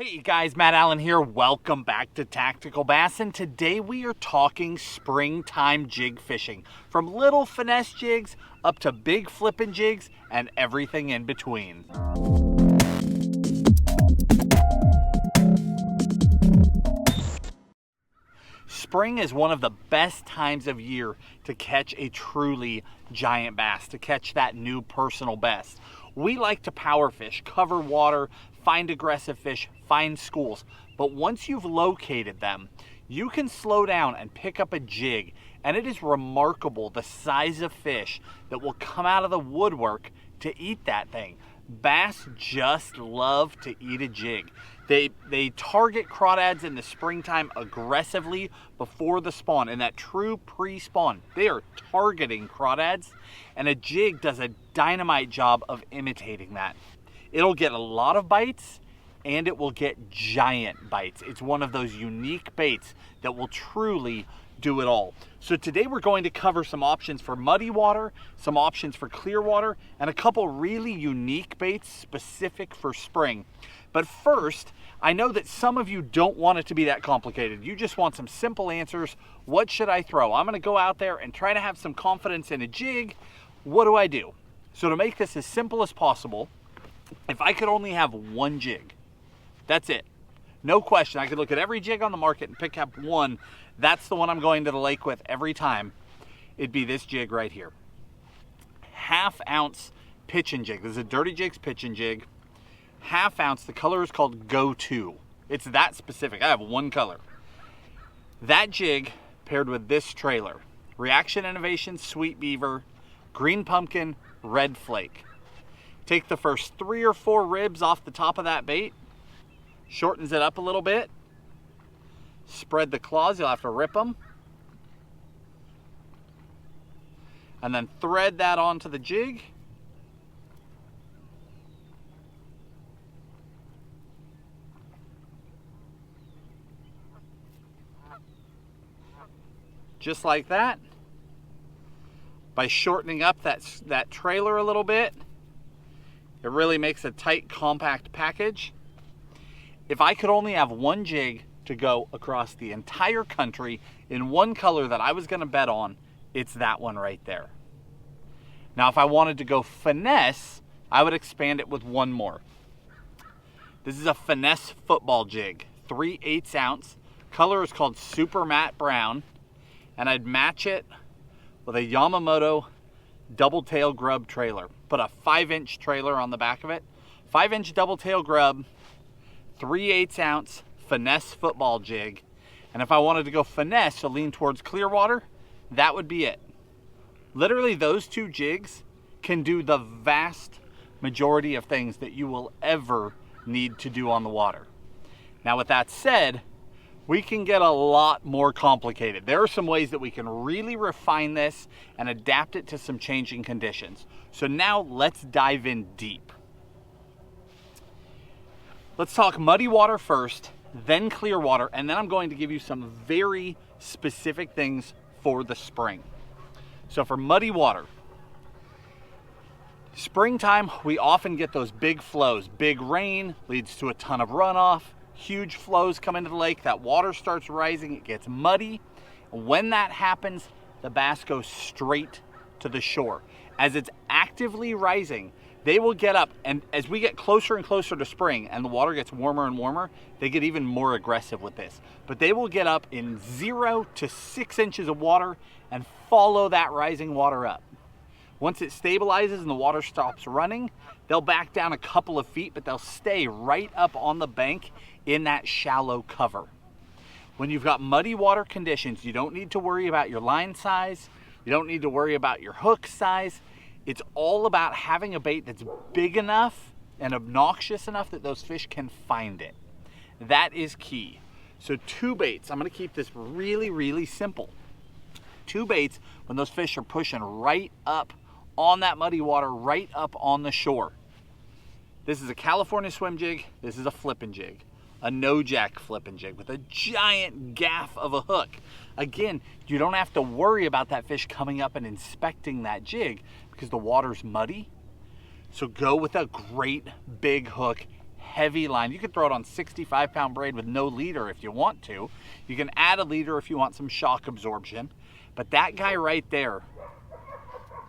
Hey guys, Matt Allen here. Welcome back to Tactical Bassin. Today we are talking springtime jig fishing. From little finesse jigs up to big flippin' jigs and everything in between. Spring is one of the best times of year to catch a truly giant bass, to catch that new personal best. We like to power fish, cover water, find aggressive fish, find schools. But once you've located them, you can slow down and pick up a jig, and it is remarkable the size of fish that will come out of the woodwork to eat that thing. Bass just love to eat a jig. They target crawdads in the springtime aggressively before the spawn. In that true pre-spawn, they are targeting crawdads, and a jig does a dynamite job of imitating that. It'll get a lot of bites, and it will get giant bites. It's one of those unique baits that will truly do it all. So today we're going to cover some options for muddy water, some options for clear water, and a couple really unique baits specific for spring. But first, I know that some of you don't want it to be that complicated. You just want some simple answers. What should I throw? I'm gonna go out there and try to have some confidence in a jig. What do I do? So to make this as simple as possible, if I could only have one jig, that's it. No question, I could look at every jig on the market and pick up one. That's the one I'm going to the lake with every time. It'd be this jig right here. 1/2 ounce pitching jig. This is a Dirty Jigs pitching jig. 1/2 ounce, the color is called Go-To. It's that specific, I have one color. That jig paired with this trailer. Reaction Innovation, Sweet Beaver, Green Pumpkin, Red Flake. Take the first 3 or 4 ribs off the top of that bait, shortens it up a little bit, spread the claws, you'll have to rip them, and then thread that onto the jig. Just like that. By shortening up that trailer a little bit, it really makes a tight, compact package. If I could only have one jig to go across the entire country in one color that I was gonna bet on, it's that one right there. Now, if I wanted to go finesse, I would expand it with one more. This is a Finesse Football Jig, 3/8 ounce. Color is called Super Matte Brown, and I'd match it with a Yamamoto double tail grub trailer. Put a 5-inch trailer on the back of it. 5-inch double tail grub, 3/8 ounce Finesse Football Jig. And if I wanted to go finesse to lean towards clear water, that would be it. Literally, those two jigs can do the vast majority of things that you will ever need to do on the water. Now, with that said, we can get a lot more complicated. There are some ways that we can really refine this and adapt it to some changing conditions. So now let's dive in deep. Let's talk muddy water first, then clear water, and then I'm going to give you some very specific things for the spring. So for muddy water, springtime, we often get those big flows. Big rain leads to a ton of runoff. Huge flows come into the lake, that water starts rising, it gets muddy. When that happens, the bass goes straight to the shore. As it's actively rising, they will get up, and as we get closer and closer to spring and the water gets warmer and warmer, they get even more aggressive with this. But they will get up in 0 to 6 inches of water and follow that rising water up. Once it stabilizes and the water stops running, they'll back down a couple of feet, but they'll stay right up on the bank in that shallow cover. When you've got muddy water conditions, you don't need to worry about your line size. You don't need to worry about your hook size. It's all about having a bait that's big enough and obnoxious enough that those fish can find it. That is key. So 2 baits, I'm gonna keep this really, really simple. 2 baits when those fish are pushing right up on that muddy water, right up on the shore. This is a California swim jig, this is a flippin' jig. A no-jack flippin' jig with a giant gaff of a hook. Again, you don't have to worry about that fish coming up and inspecting that jig because the water's muddy. So go with a great big hook, heavy line. You could throw it on 65-pound braid with no leader if you want to. You can add a leader if you want some shock absorption. But that guy right there,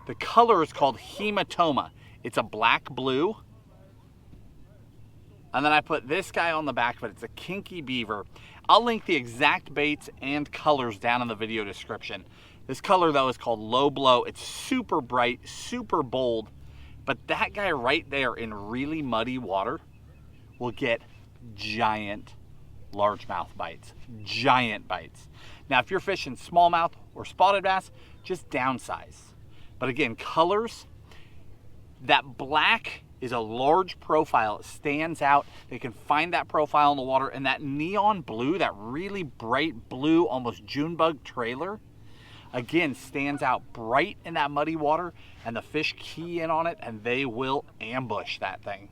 the color is called hematoma. It's a black blue. And then I put this guy on the back of it. It's a kinky beaver. I'll link the exact baits and colors down in the video description. This color though is called low blow. It's super bright, super bold. But that guy right there in really muddy water will get giant largemouth bites. Giant bites. Now, if you're fishing smallmouth or spotted bass, just downsize. But again, colors, that black is a large profile. It stands out. They can find that profile in the water. And that neon blue, that really bright blue, almost June bug trailer, again, stands out bright in that muddy water, and the fish key in on it, and they will ambush that thing.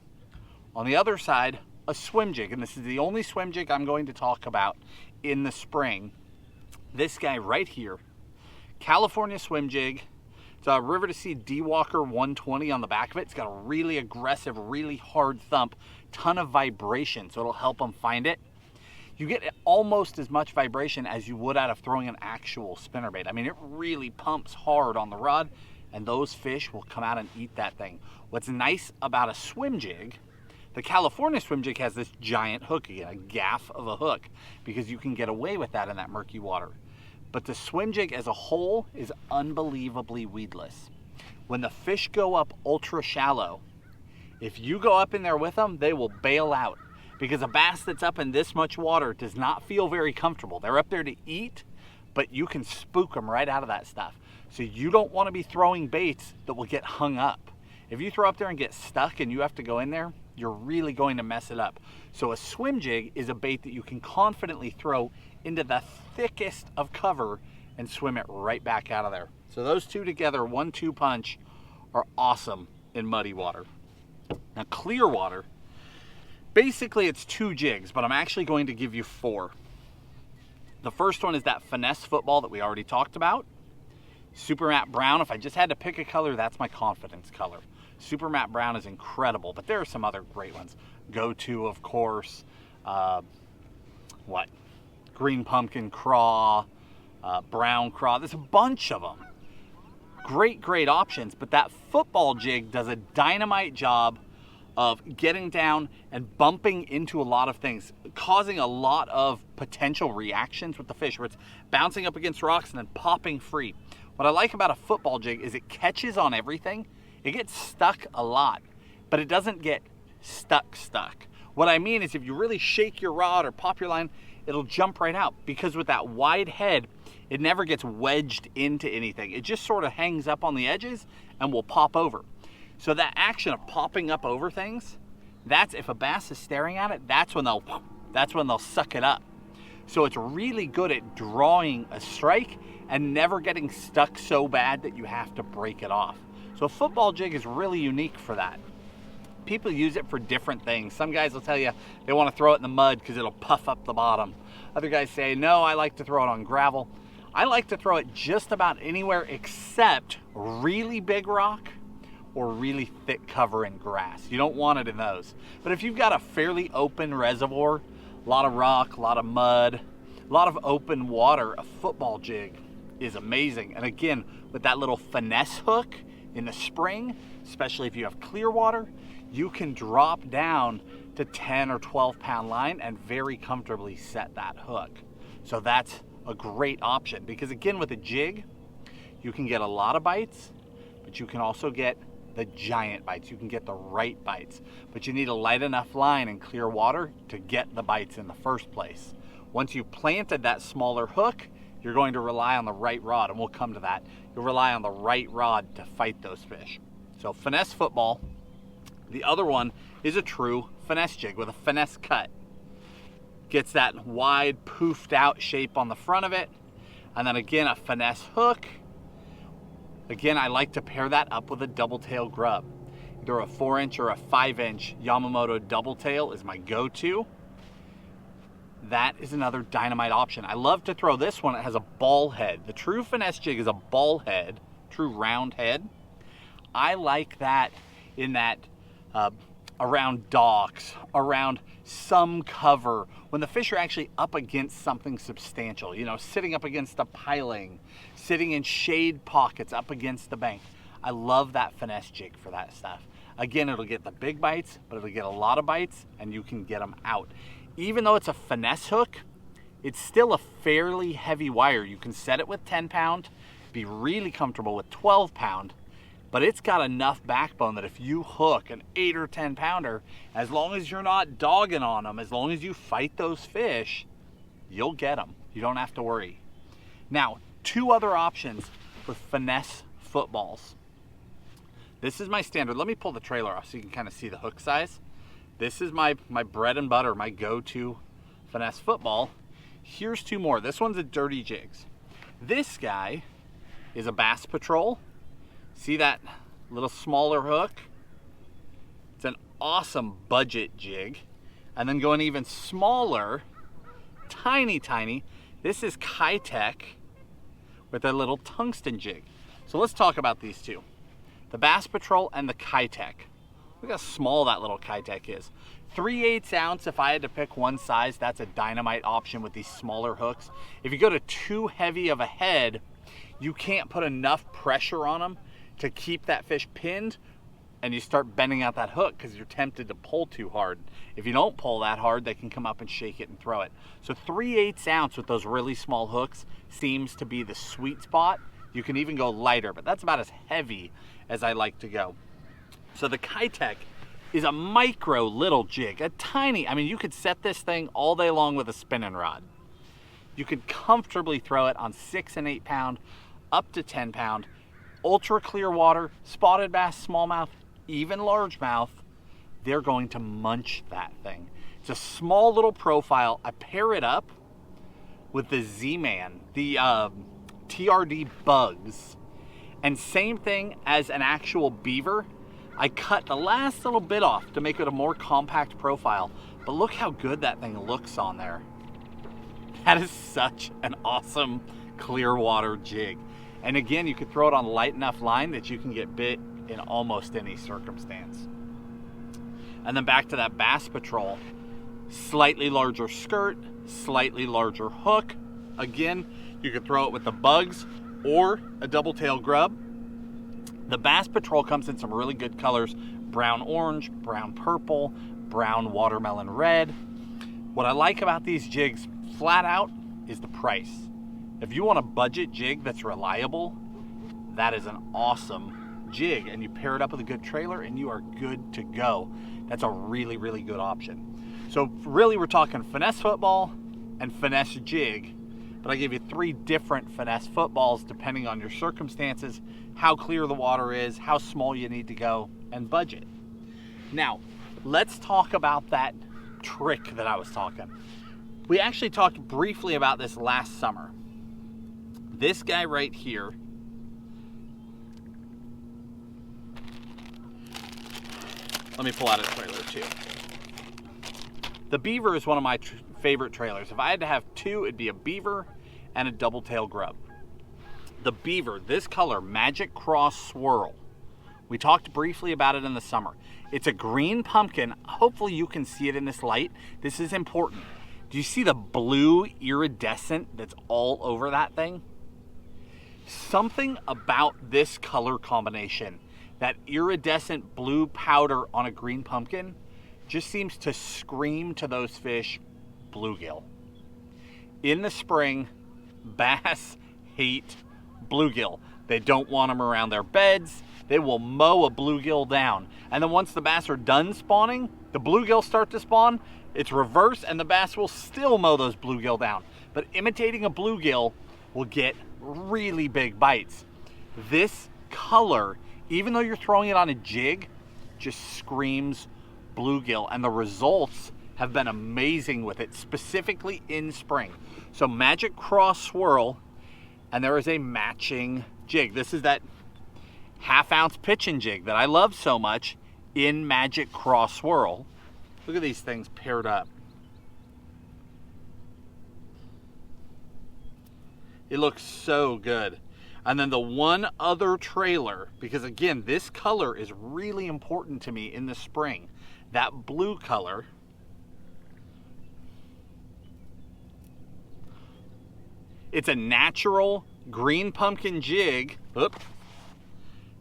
On the other side, a swim jig, and this is the only swim jig I'm going to talk about in the spring. This guy right here, California swim jig. It's a River to Sea D-Walker 120 on the back of it. It's got a really aggressive, really hard thump, ton of vibration, so it'll help them find it. You get almost as much vibration as you would out of throwing an actual spinnerbait. I mean, it really pumps hard on the rod, and those fish will come out and eat that thing. What's nice about a swim jig, the California swim jig has this giant hook, again, a gaff of a hook, because you can get away with that in that murky water. But the swim jig as a whole is unbelievably weedless. When the fish go up ultra shallow, if you go up in there with them, they will bail out. Because a bass that's up in this much water does not feel very comfortable. They're up there to eat, but you can spook them right out of that stuff. So you don't want to be throwing baits that will get hung up. If you throw up there and get stuck and you have to go in there, you're really going to mess it up. So a swim jig is a bait that you can confidently throw into the thickest of cover and swim it right back out of there. So those two together, 1-2 punch, are awesome in muddy water. Now clear water, basically it's 2 jigs, but I'm actually going to give you 4. The first one is that Finesse Football that we already talked about. Super Matte Brown, if I just had to pick a color, that's my confidence color. Super Matte Brown is incredible, but there are some other great ones. Go-To, of course. Green Pumpkin Craw, Brown Craw. There's a bunch of them. Great, great options, but that football jig does a dynamite job of getting down and bumping into a lot of things, causing a lot of potential reactions with the fish, where it's bouncing up against rocks and then popping free. What I like about a football jig is it catches on everything. It gets stuck a lot, but it doesn't get stuck. What I mean is if you really shake your rod or pop your line, it'll jump right out, because with that wide head, it never gets wedged into anything. It just sort of hangs up on the edges and will pop over. So that action of popping up over things, that's, if a bass is staring at it, that's when they'll suck it up. So it's really good at drawing a strike and never getting stuck so bad that you have to break it off. So a football jig is really unique for that. People use it for different things. Some guys will tell you they want to throw it in the mud because it'll puff up the bottom. Other guys say, no, I like to throw it on gravel. I like to throw it just about anywhere except really big rock or really thick cover and grass. You don't want it in those. But if you've got a fairly open reservoir, a lot of rock, a lot of mud, a lot of open water, a football jig is amazing. And again, with that little finesse hook in the spring, especially if you have clear water, you can drop down to 10 or 12 pound line and very comfortably set that hook. So that's a great option, because again, with a jig, you can get a lot of bites, but you can also get the giant bites. You can get the right bites, but you need a light enough line and clear water to get the bites in the first place. Once you've planted that smaller hook, you're going to rely on the right rod, and we'll come to that. You'll rely on the right rod to fight those fish. So Finesse Football. The other one is a true finesse jig with a finesse cut. Gets that wide, poofed out shape on the front of it. And then again, a finesse hook. Again, I like to pair that up with a double tail grub. Either a 4-inch or a 5-inch Yamamoto double tail is my go-to. That is another dynamite option. I love to throw this one. It has a ball head. The true finesse jig is a ball head, true round head. I like that in that around docks, around some cover, when the fish are actually up against something substantial, you know, sitting up against a piling, sitting in shade pockets up against the bank. I love that finesse jig for that stuff. Again, it'll get the big bites, but it'll get a lot of bites and you can get them out. Even though it's a finesse hook, it's still a fairly heavy wire. You can set it with 10 pound, be really comfortable with 12 pound, but it's got enough backbone that if you hook an 8 or 10 pounder, as long as you're not dogging on them, as long as you fight those fish, you'll get them. You don't have to worry. Now, two other options with finesse footballs. This is my standard. Let me pull the trailer off so you can kind of see the hook size. This is my bread and butter, my go-to finesse football. Here's two more. This one's a Dirty Jigs. This guy is a Bass Patrol. See that little smaller hook? It's an awesome budget jig. And then going even smaller, tiny, this is Kitech with a little tungsten jig. So let's talk about these two. The Bass Patrol and the Kitech. Look how small that little Kitech is. 3/8 ounce, if I had to pick one size, that's a dynamite option with these smaller hooks. If you go to too heavy of a head, you can't put enough pressure on them to keep that fish pinned, and you start bending out that hook because you're tempted to pull too hard. If you don't pull that hard, they can come up and shake it and throw it. So 3/8 ounce with those really small hooks seems to be the sweet spot. You can even go lighter, but that's about as heavy as I like to go. So the Kitech is a micro little jig, a tiny, I mean, you could set this thing all day long with a spinning rod. You could comfortably throw it on 6 and 8 pound, up to 10 pound, ultra clear water, spotted bass, smallmouth, even largemouth. They're going to munch that thing. It's a small little profile. I pair it up with the Z-Man, the TRD Bugs, and same thing as an actual beaver. I cut the last little bit off to make it a more compact profile, but look how good that thing looks on there. That is such an awesome clear water jig. And again, you could throw it on light enough line that you can get bit in almost any circumstance. And then back to that Bass Patrol, slightly larger skirt, slightly larger hook. Again, you could throw it with the Bugs or a double tail grub. The Bass Patrol comes in some really good colors: brown orange, brown purple, brown watermelon red. What I like about these jigs flat out is the price. If you want a budget jig that's reliable, that is an awesome jig, and you pair it up with a good trailer and you are good to go. That's a really, really good option. So really we're talking finesse football and finesse jig, but I gave you 3 different finesse footballs depending on your circumstances, how clear the water is, how small you need to go, and budget. Now, let's talk about that trick that I was talking. We actually talked briefly about this last summer. This guy right here, let me pull out a trailer too. The beaver is one of my favorite trailers. If I had to have 2, it'd be a beaver and a double tail grub. The beaver, this color, Magic Cross Swirl. We talked briefly about it in the summer. It's a green pumpkin. Hopefully you can see it in this light. This is important. Do you see the blue iridescent that's all over that thing? Something about this color combination, that iridescent blue powder on a green pumpkin, just seems to scream to those fish bluegill. In the spring, bass hate bluegill. They don't want them around their beds. They will mow a bluegill down. And then once the bass are done spawning, the bluegill start to spawn, it's reverse and the bass will still mow those bluegill down. But imitating a bluegill will get really big bites. This color, even though you're throwing it on a jig, just screams bluegill, and the results have been amazing with it, specifically in spring. So Magic Cross Swirl, and there is a matching jig. This is that 1/2 ounce pitching jig that I love so much in Magic Cross Swirl. Look at these things paired up. It looks so good. And then the one other trailer, because again, this color is really important to me in the spring. that blue color. It's a natural green pumpkin jig. Oop.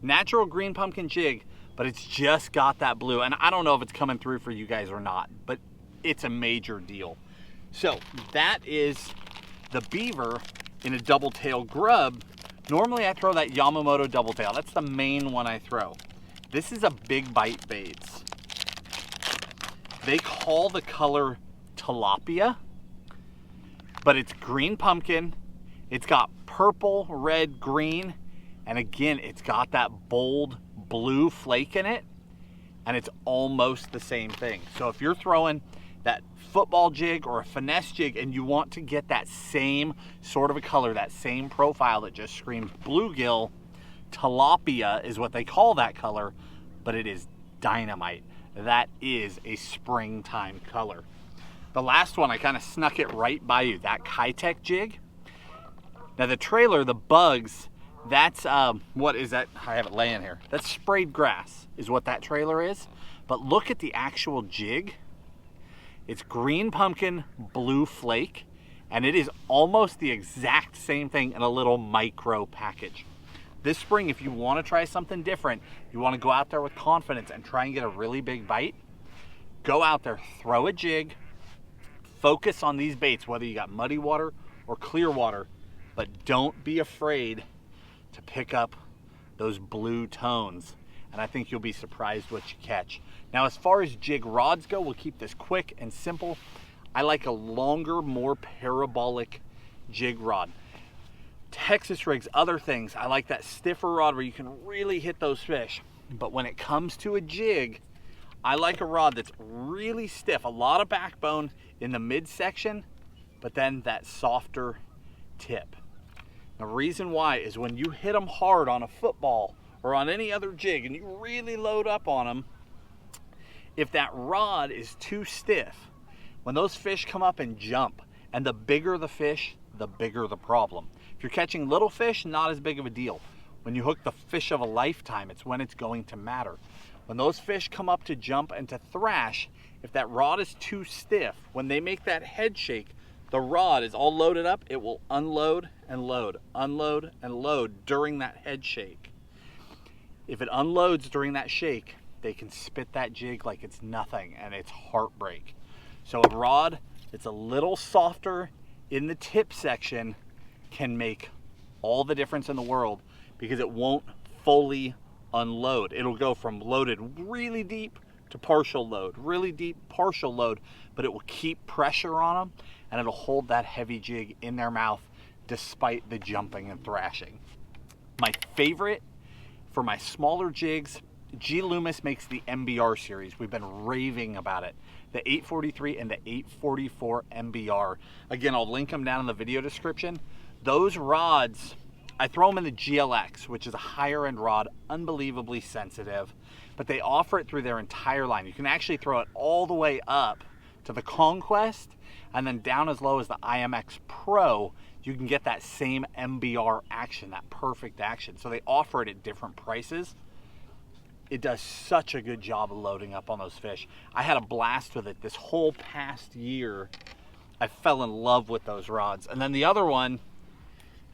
Natural green pumpkin jig, but it's just got that blue. And I don't know if it's coming through for you guys or not, but it's a major deal. So that is the beaver in a double tail grub. Normally I throw that Yamamoto double tail. That's the main one I throw. This is a big bite baits. They call the color tilapia, but it's green pumpkin. It's got purple, red, green, and again, it's got that bold blue flake in it, and it's almost the same thing. So if you're throwing that football jig or a finesse jig and you want to get that same sort of a color, that same profile that just screams bluegill, tilapia is what they call that color, but it is dynamite. That is a springtime color. The last one, I kind of snuck it right by you, that Kitech jig. Now the trailer, the bugs, that's, what is that? I have it laying here. That's sprayed grass is what that trailer is. But look at the actual jig. It's green pumpkin, blue flake, and it is almost the exact same thing in a little micro package. This spring, if you want to try something different, you want to go out there with confidence and try and get a really big bite, go out there, throw a jig, focus on these baits, whether you got muddy water or clear water, but don't be afraid to pick up those blue tones, and I think you'll be surprised what you catch. Now, as far as jig rods go, we'll keep this quick and simple. I like a longer, more parabolic jig rod. Texas rigs, other things, I like that stiffer rod where you can really hit those fish. But when it comes to a jig, I like a rod that's really stiff, a lot of backbone in the midsection, but then that softer tip. The reason why is when you hit them hard on a football or on any other jig and you really load up on them, if that rod is too stiff, when those fish come up and jump, and the bigger the fish, the bigger the problem. If you're catching little fish, not as big of a deal. When you hook the fish of a lifetime, it's when it's going to matter. When those fish come up to jump and to thrash, if that rod is too stiff, when they make that head shake, the rod is all loaded up, it will unload and load, unload and load during that head shake. If it unloads during that shake, they can spit that jig like it's nothing, and it's heartbreak. So a rod that's a little softer in the tip section can make all the difference in the world, because it won't fully unload. It'll go from loaded really deep to partial load, really deep, partial load, but it will keep pressure on them, and it'll hold that heavy jig in their mouth despite the jumping and thrashing. My favorite for my smaller jigs, G. Loomis makes the MBR series. We've been raving about it. The 843 and the 844 MBR. Again, I'll link them down in the video description. Those rods, I throw them in the GLX, which is a higher end rod, unbelievably sensitive, but they offer it through their entire line. You can actually throw it all the way up to the Conquest, and then down as low as the IMX Pro, you can get that same MBR action, that perfect action. So they offer it at different prices. It does such a good job of loading up on those fish. I had a blast with it this whole past year. I fell in love with those rods. And then the other one,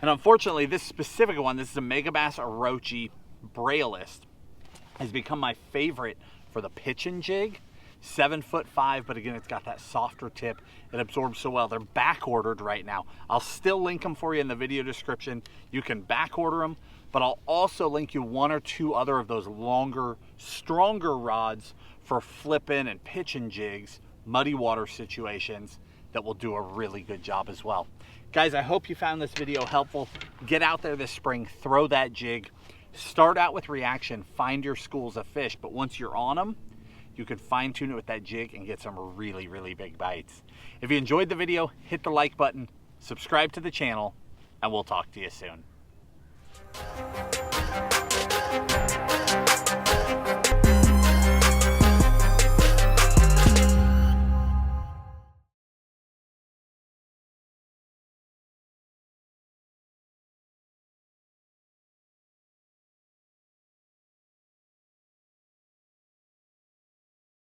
and unfortunately this specific one, this is a Megabass Orochi Brailleist, has become my favorite for the pitching jig. 7'5", but again, it's got that softer tip. It absorbs so well. They're back ordered right now. I'll still link them for you in the video description. You can back order them, but I'll also link you one or two other of those longer, stronger rods for flipping and pitching jigs, muddy water situations, that will do a really good job as well. Guys, I hope you found this video helpful. Get out there this spring, throw that jig. Start out with reaction, find your schools of fish, but once you're on them, you can fine tune it with that jig and get some really, really big bites. If you enjoyed the video, hit the like button, subscribe to the channel, and we'll talk to you soon.